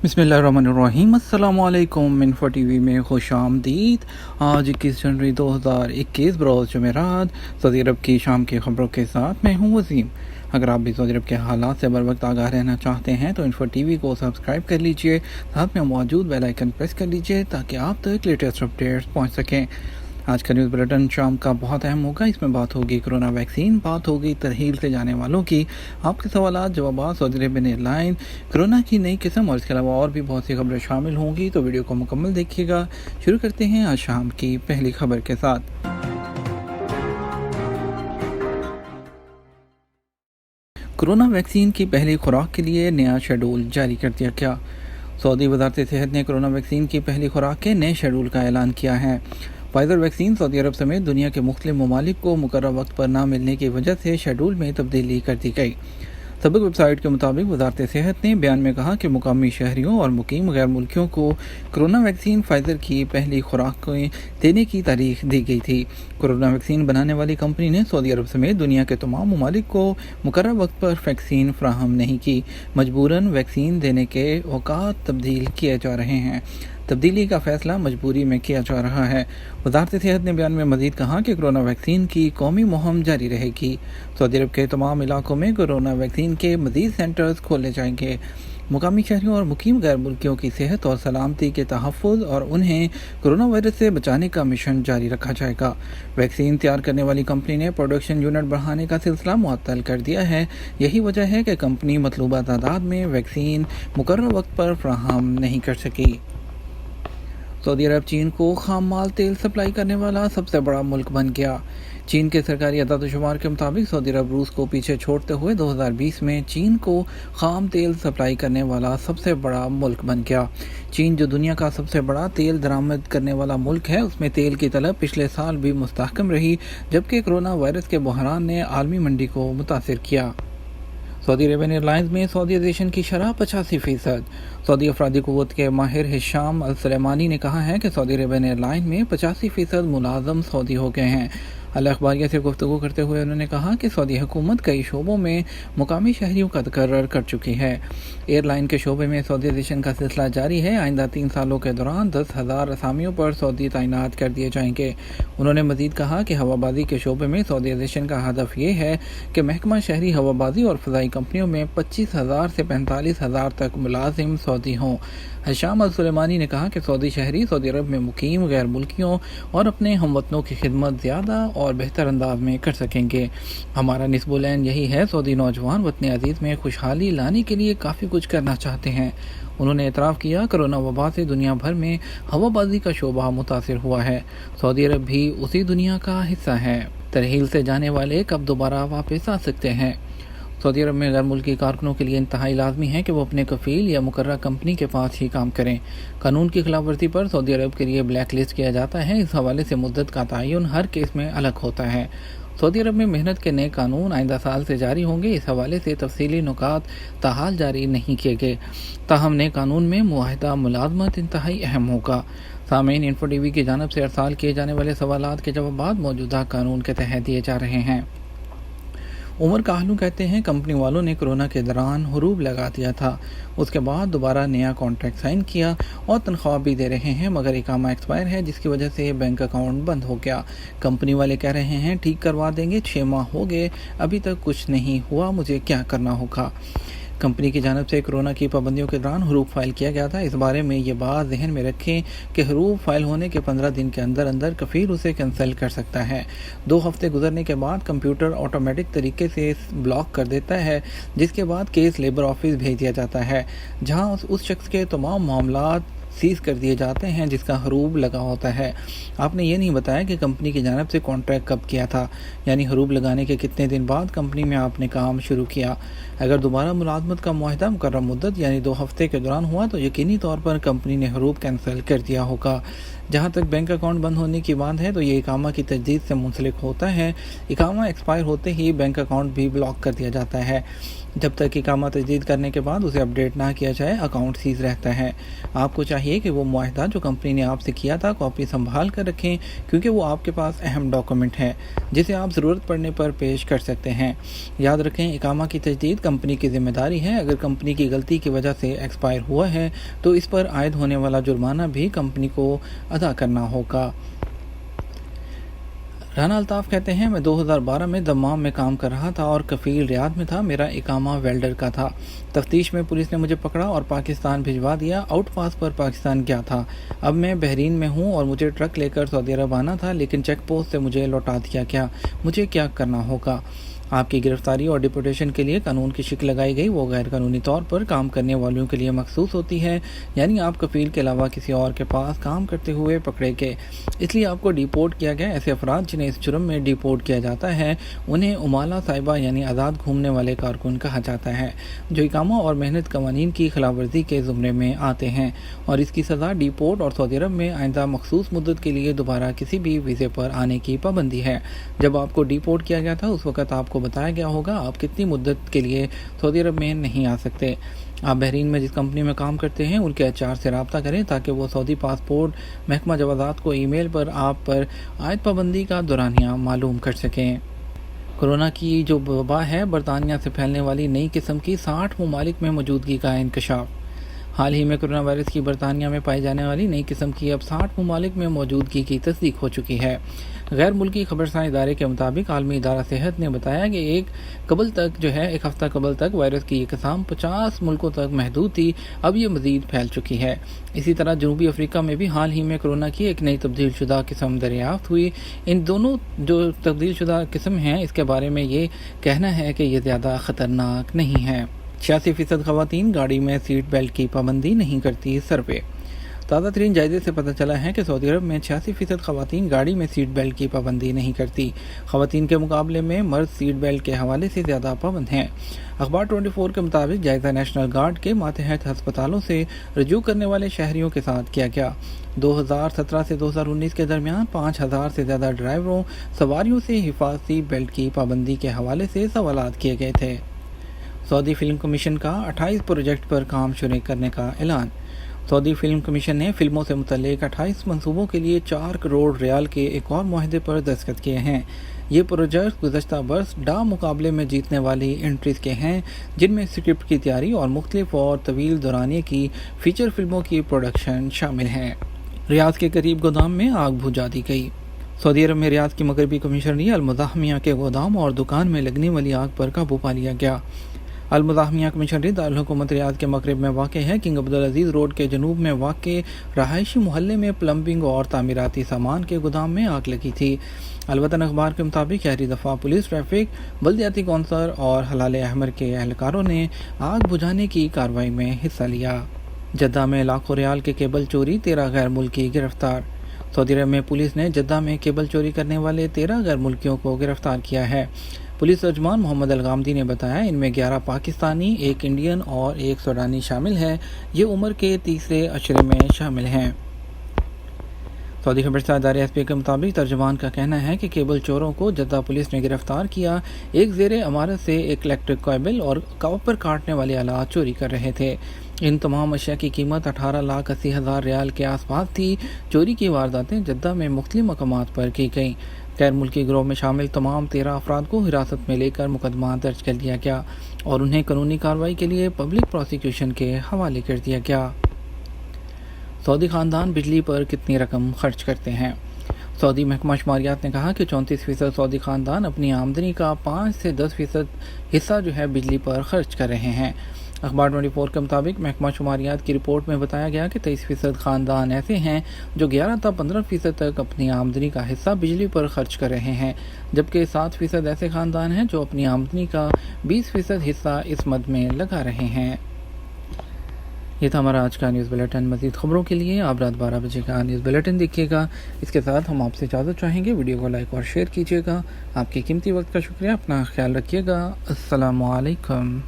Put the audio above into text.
بسم اللہ الرحمن الرحیم۔ السلام علیکم۔ انفو ٹی وی میں خوش آمدید۔ آج 21 جنوری 2021 بروز جمعرات، سعودی عرب کی شام کی خبروں کے ساتھ میں ہوں وسیم۔ اگر آپ بھی سعودی عرب کے حالات سے بر وقت آگاہ رہنا چاہتے ہیں تو انفو ٹی وی کو سبسکرائب کر لیجئے، ساتھ میں موجود بیل آئیکن پریس کر لیجئے تاکہ آپ تک لیٹسٹ اپڈیٹس پہنچ سکیں۔ آج کا نیوز بلیٹن شام کا بہت اہم ہوگا۔ اس میں بات ہوگی کرونا ویکسین، بات ہوگی ترحیل سے جانے والوں کی، آپ کے سوالات جوابات، سعودی عربین ایئر لائن، کرونا کی نئی قسم، اور اس کے علاوہ اور بھی بہت سی خبریں شامل ہوں گی، تو ویڈیو کو مکمل دیکھیے گا۔ شروع کرتے ہیں آج شام کی پہلی خبر کے ساتھ۔ کرونا ویکسین کی پہلی خوراک کے لیے نیا شیڈول جاری کر دیا گیا۔ سعودی وزارت صحت نے کرونا ویکسین کی پہلی خوراک کے نئے شیڈول کا اعلان کیا ہے۔ فائزر ویکسین سعودی عرب سمیت دنیا کے مختلف ممالک کو مقررہ وقت پر نہ ملنے کی وجہ سے شیڈول میں تبدیلی کر دی گئی۔ سابق ویب سائٹ کے مطابق وزارت صحت نے بیان میں کہا کہ مقامی شہریوں اور مقیم غیر ملکیوں کو کرونا ویکسین فائزر کی پہلی خوراکیں دینے کی تاریخ دی گئی تھی۔ کرونا ویکسین بنانے والی کمپنی نے سعودی عرب سمیت دنیا کے تمام ممالک کو مقررہ وقت پر ویکسین فراہم نہیں کی۔ مجبوراً ویکسین دینے کے اوقات تبدیل کیے جا رہے ہیں۔ تبدیلی کا فیصلہ مجبوری میں کیا جا رہا ہے۔ وزارت صحت نے بیان میں مزید کہا کہ کرونا ویکسین کی قومی مہم جاری رہے گی۔ سعودی عرب کے تمام علاقوں میں کرونا ویکسین کے مزید سینٹرز کھولے جائیں گے۔ مقامی شہریوں اور مقیم غیر ملکیوں کی صحت اور سلامتی کے تحفظ اور انہیں کرونا وائرس سے بچانے کا مشن جاری رکھا جائے گا۔ ویکسین تیار کرنے والی کمپنی نے پروڈکشن یونٹ بڑھانے کا سلسلہ معطل کر دیا ہے۔ یہی وجہ ہے کہ کمپنی مطلوبہ تعداد میں ویکسین مقررہ وقت پر فراہم نہیں کر سکی۔ سعودی عرب چین کو خام مال تیل سپلائی کرنے والا سب سے بڑا ملک بن گیا۔ چین کے سرکاری اعداد و شمار کے مطابق سعودی عرب روس کو پیچھے چھوڑتے ہوئے 2020 میں چین کو خام تیل سپلائی کرنے والا سب سے بڑا ملک بن گیا۔ چین جو دنیا کا سب سے بڑا تیل درآمد کرنے والا ملک ہے، اس میں تیل کی طلب پچھلے سال بھی مستحکم رہی، جبکہ کرونا وائرس کے بحران نے عالمی منڈی کو متاثر کیا۔ سعودی عربین ایئر لائنز میں سعودیائزیشن کی شرح 85%۔ سعودی افرادی قوت کے ماہر ہشام السلیمانی نے کہا ہے کہ سعودی عربین ایئر لائن میں 85% ملازم سعودی ہو گئے ہیں۔ الاخباریہ سے گفتگو کرتے ہوئے انہوں نے کہا کہ سعودی حکومت کئی شعبوں میں مقامی شہریوں کا تقرر کر چکی ہے۔ ایئر لائن کے شعبے میں سعودیائزیشن کا سلسلہ جاری ہے۔ آئندہ 3 سالوں کے دوران 10,000 اسامیوں پر سعودی تعینات کر دیے جائیں گے۔ انہوں نے مزید کہا کہ ہوا بازی کے شعبے میں سعودیائزیشن کا ہدف یہ ہے کہ محکمہ شہری ہوا بازی اور فضائی کمپنیوں میں 25,000 سے 45,000 تک ملازم سعودی ہوں۔ ہشام السلیمانی نے کہا کہ سعودی شہری سعودی عرب میں مقیم غیر ملکیوں اور اپنے ہم وطنوں کی خدمت زیادہ اور بہتر انداز میں کر سکیں گے۔ ہمارا نصب العین یہی ہے، سعودی نوجوان وطن عزیز میں خوشحالی لانے کے لیے کافی کچھ کرنا چاہتے ہیں۔ انہوں نے اعتراف کیا کرونا وبا سے دنیا بھر میں ہوا بازی کا شعبہ متاثر ہوا ہے۔ سعودی عرب بھی اسی دنیا کا حصہ ہے۔ ترحیل سے جانے والے کب دوبارہ واپس آ سکتے ہیں؟ سعودی عرب میں غیر ملکی کارکنوں کے لیے انتہائی لازمی ہے کہ وہ اپنے کفیل یا مقررہ کمپنی کے پاس ہی کام کریں۔ قانون کی خلاف ورزی پر سعودی عرب کے لیے بلیک لسٹ کیا جاتا ہے۔ اس حوالے سے مدت کا تعین ہر کیس میں الگ ہوتا ہے۔ سعودی عرب میں محنت کے نئے قانون آئندہ سال سے جاری ہوں گے۔ اس حوالے سے تفصیلی نکات تاحال جاری نہیں کیے گئے، تاہم نئے قانون میں معاہدہ ملازمت انتہائی اہم ہوگا۔ سامعین، انفو ٹی وی کی جانب سے ارسال کیے جانے والے سوالات کے جوابات موجودہ قانون کے تحت دیے جا رہے ہیں۔ عمر کاہلو کہتے ہیں کمپنی والوں نے کرونا کے دوران حروب لگا دیا تھا، اس کے بعد دوبارہ نیا کانٹریکٹ سائن کیا اور تنخواہ بھی دے رہے ہیں، مگر اقامہ ایکسپائر ہے جس کی وجہ سے بینک اکاؤنٹ بند ہو گیا۔ کمپنی والے کہہ رہے ہیں ٹھیک کروا دیں گے، 6 ماہ ہو گئے ابھی تک کچھ نہیں ہوا، مجھے کیا کرنا ہوگا؟ کمپنی کی جانب سے کرونا کی پابندیوں کے دوران حروب فائل کیا گیا تھا۔ اس بارے میں یہ بات ذہن میں رکھیں کہ حروب فائل ہونے کے 15 دن کے اندر اندر کفیل اسے کینسل کر سکتا ہے۔ 2 ہفتے گزرنے کے بعد کمپیوٹر آٹومیٹک طریقے سے بلاک کر دیتا ہے، جس کے بعد کیس لیبر آفس بھیج دیا جاتا ہے، جہاں اس شخص کے تمام معاملات سیز کر دیے جاتے ہیں جس کا حروب لگا ہوتا ہے۔ آپ نے یہ نہیں بتایا کہ کمپنی کی جانب سے کانٹریکٹ کب کیا تھا، یعنی حروب لگانے کے کتنے دن بعد کمپنی میں آپ نے کام شروع کیا۔ اگر دوبارہ ملازمت کا معاہدہ مقررہ مدت یعنی 2 ہفتے کے دوران ہوا تو یقینی طور پر کمپنی نے حروب کینسل کر دیا ہوگا۔ जहां तक बैंक अकाउंट बंद होने की बात है तो ये इकामा की तजदीद से मुंसलिक होता है। इकामा एक्सपायर होते ही बैंक अकाउंट भी ब्लॉक कर दिया जाता है। जब तक इकामा तजदीद करने के बाद उसे अपडेट ना किया जाए अकाउंट सीज रहता है। आपको चाहिए कि वो मुआहदा जो कंपनी ने आपसे किया था कॉपी संभाल कर रखें, क्योंकि वो आपके पास अहम डॉक्यूमेंट है जिसे आप ज़रूरत पड़ने पर पेश कर सकते हैं। याद रखें, इकामा की तजदीद कंपनी की जिम्मेदारी है। अगर कंपनी की गलती की वजह से एक्सपायर हुआ है तो इस पर आयद होने वाला जुर्माना भी कंपनी को अदा करना होगा। राना अल्ताफ़ कहते हैं, मैं 2012 में दम्माम में काम कर रहा था और कफील रियाद में था। मेरा इकामा वेल्डर का था। तफ्तीश में पुलिस ने मुझे पकड़ा और पाकिस्तान भिजवा दिया। आउट पास पर पाकिस्तान गया था। अब मैं बहरीन में हूँ और मुझे ट्रक लेकर सऊदी अरब आना था, लेकिन चेक पोस्ट से मुझे लौटा दिया गया। मुझे क्या करना होगा? आपकी गिरफ्तारी और डिपोटेशन के लिए कानून की शिक लगाई गई वो गैर कानूनी तौर पर काम करने वालों के लिए मखसूस होती है, यानी आप कफील के अलावा किसी और के पास काम करते हुए पकड़े गए, इसलिए आपको डिपोर्ट किया गया। ऐसे अफराद जिन्हें इस जुर्म में डिपोर्ट किया जाता है उन्हें उमाला साहिबा यानी आज़ाद घूमने वाले कारकुन कहा जाता है, जो इकामा और मेहनत कवानीन की खिलाफवर्जी के ज़ुमरे में आते हैं और इसकी सज़ा डिपोर्ट और सऊदी अरब में आइंदा मखसूस मुद्दत के लिए दोबारा किसी भी वीज़े पर आने की पाबंदी है। जब आपको डिपोर्ट किया गया था उस वक़्त आपको बताया गया होगा आप कितनी मुद्दत के लिए सऊदी अरब में नहीं आ सकते। आप बहरीन में जिस कंपनी में काम करते हैं उनके एचआर से रब्ता करें ताकि वो सऊदी पासपोर्ट महकमा जवाज़ात को ईमेल पर आप पर आयद पाबंदी का दुरानिया मालूम कर सकें। कोरोना की जो वबा है, बरतानिया से फैलने वाली नई किस्म की 60 ममालिक में मौजूदगी का इंकशाफ। हाल ही में कोरोना वायरस की बरतानिया में पाई जाने वाली नई किस्म की अब 60 ममालिक में मौजूदगी की तस्दीक हो चुकी है। गैर मुल्की खबरसां इदारे के मुताबिक आलमी इदारा सेहत ने बताया कि एक हफ्ता कबल तक वायरस की इकसाम 50 मुल्कों तक महदूद थी, अब ये मज़ीद फैल चुकी है। इसी तरह जनूबी अफ्रीका में भी हाल ही में कोरोना की एक नई तब्दील शुदा किस्म दरियाफ्त हुई। इन दोनों जो तब्दील शुदा किस्म हैं इसके बारे में ये कहना है कि ये ज़्यादा ख़तरनाक नहीं है। 86% ख़वातीन गाड़ी में सीट बेल्ट की पाबंदी नहीं करती। सर्वे ताज़ा तरीन जायजे से पता चला है कि सऊदी अरब में 86% ख़वातीन गाड़ी में सीट बेल्ट की पाबंदी नहीं करती। ख़वातीन के मुकाबले में मर्द सीट बेल्ट के हवाले से ज़्यादा पाबंद हैं। अखबार 24 के मुताबिक जायज़ा नेशनल गार्ड के मातहत हस्पतालों से रजू करने वाले शहरियों के साथ किया गया। 2017 से 2019 के दरमियान 5000 से ज़्यादा ड्राइवरों सवारियों से हिफाजती बेल्ट की पाबंदी के हवाले से सवालात किए गए थे। सऊदी फिल्म कमीशन का 28 प्रोजेक्ट पर काम शुरू करने का ऐलान। सऊदी फिल्म कमीशन ने फिल्मों से मुतल्लिक 28 मंसूबों के लिए 4 करोड़ रियाल के एक और मुआहदे पर दस्तखत किए हैं। ये प्रोजेक्ट गुज़श्ता बरस डा मुकाबले में जीतने वाली एंट्रीज के हैं, जिनमें स्क्रिप्ट की तैयारी और मुख्तलिफ और तवील दौरानिए की फ़ीचर फिल्मों की प्रोडक्शन शामिल है। रियाद के करीब गोदाम में आग बुझा दी गई। सऊदी अरब में रियाद की मगरबी कमिश्नरी अल-मुज़ाहमिया के गोदाम और दुकान में लगने वाली आग पर काबू पा लिया गया। अल-मुज़ाहमिया कमिश्नरी दारुल हुकूमत रियाद के मगरब में वाक़ है। किंग अब्दुल अजीज़ रोड के जनूब में वाक़ रहायशी मोहल्ले में प्लम्बिंग और तामीराती सामान के गोदाम में आग लगी थी। अलवतन अखबार के मुताबिक शहरी दफा, पुलिस, ट्रैफिक, बल्दियाती कौंसल और हलाल अहमर के एहलकारों ने आग बुझाने की कार्रवाई में हिस्सा लिया। जद्दा में लाखों रियाल के केबल चोरी, 13 गैर मुल्की गिरफ्तार। सऊदी अरब में पुलिस ने जद्दा में केबल चोरी करने वाले 13 गैर मुल्कियों को गिरफ्तार किया है। पुलिस तर्जुमान मोहम्मद अलगामदी ने बताया, इनमें 11 पाकिस्तानी, 1 इंडियन और 1 सूडानी शामिल है। ये उम्र के तीसरे अशरे में शामिल हैं। सऊदी खबरसां इदारे एसपी के मुताबिक तर्जुमान का कहना है कि केबल चोरों को जद्दा पुलिस ने गिरफ्तार किया। एक ज़ेरे इमारत से एक इलेक्ट्रिक केबल और कॉपर काटने वाले आलात चोरी कर रहे थे। इन तमाम अशिया की कीमत 18,80,000 रियाल के आसपास थी। चोरी की वारदातें जद्दा में मुख्तलिफ मकामात पर की गईं। गैर मुल्की गिरोह में शामिल तमाम 13 अफराद को हिरासत में लेकर मुकदमा दर्ज कर लिया गया और उन्हें कानूनी कार्रवाई के लिए पब्लिक प्रोसिक्यूशन के हवाले कर दिया गया। सऊदी ख़ानदान बिजली पर कितनी रकम खर्च करते हैं। सऊदी महकमा शुमारियात ने कहा कि 34% सऊदी ख़ानदान अपनी आमदनी का 5 से 10% हिस्सा बिजली पर खर्च कर रहे हैं। अखबार 24 के मुताबिक महकमा शुमारियात की रिपोर्ट में बताया गया कि 23% ख़ानदान ऐसे हैं जो 11 से 15% तक अपनी आमदनी का हिस्सा बिजली पर खर्च कर रहे हैं, जबकि 7% ऐसे ख़ानदान हैं जो अपनी आमदनी का 20% हिस्सा इस मद में लगा रहे हैं। ये था हमारा आज का न्यूज़ बुलेटिन। मज़ीद खबरों के लिए आप रात 12 बजे का न्यूज़ बुलेटिन देखिएगा। इसके साथ हम आपसे इजाज़त चाहेंगे। वीडियो को लाइक और शेयर कीजिएगा। आपके कीमती वक्त का शुक्रिया। अपना ख्याल रखिएगा। अस्सलामु अलैकुम।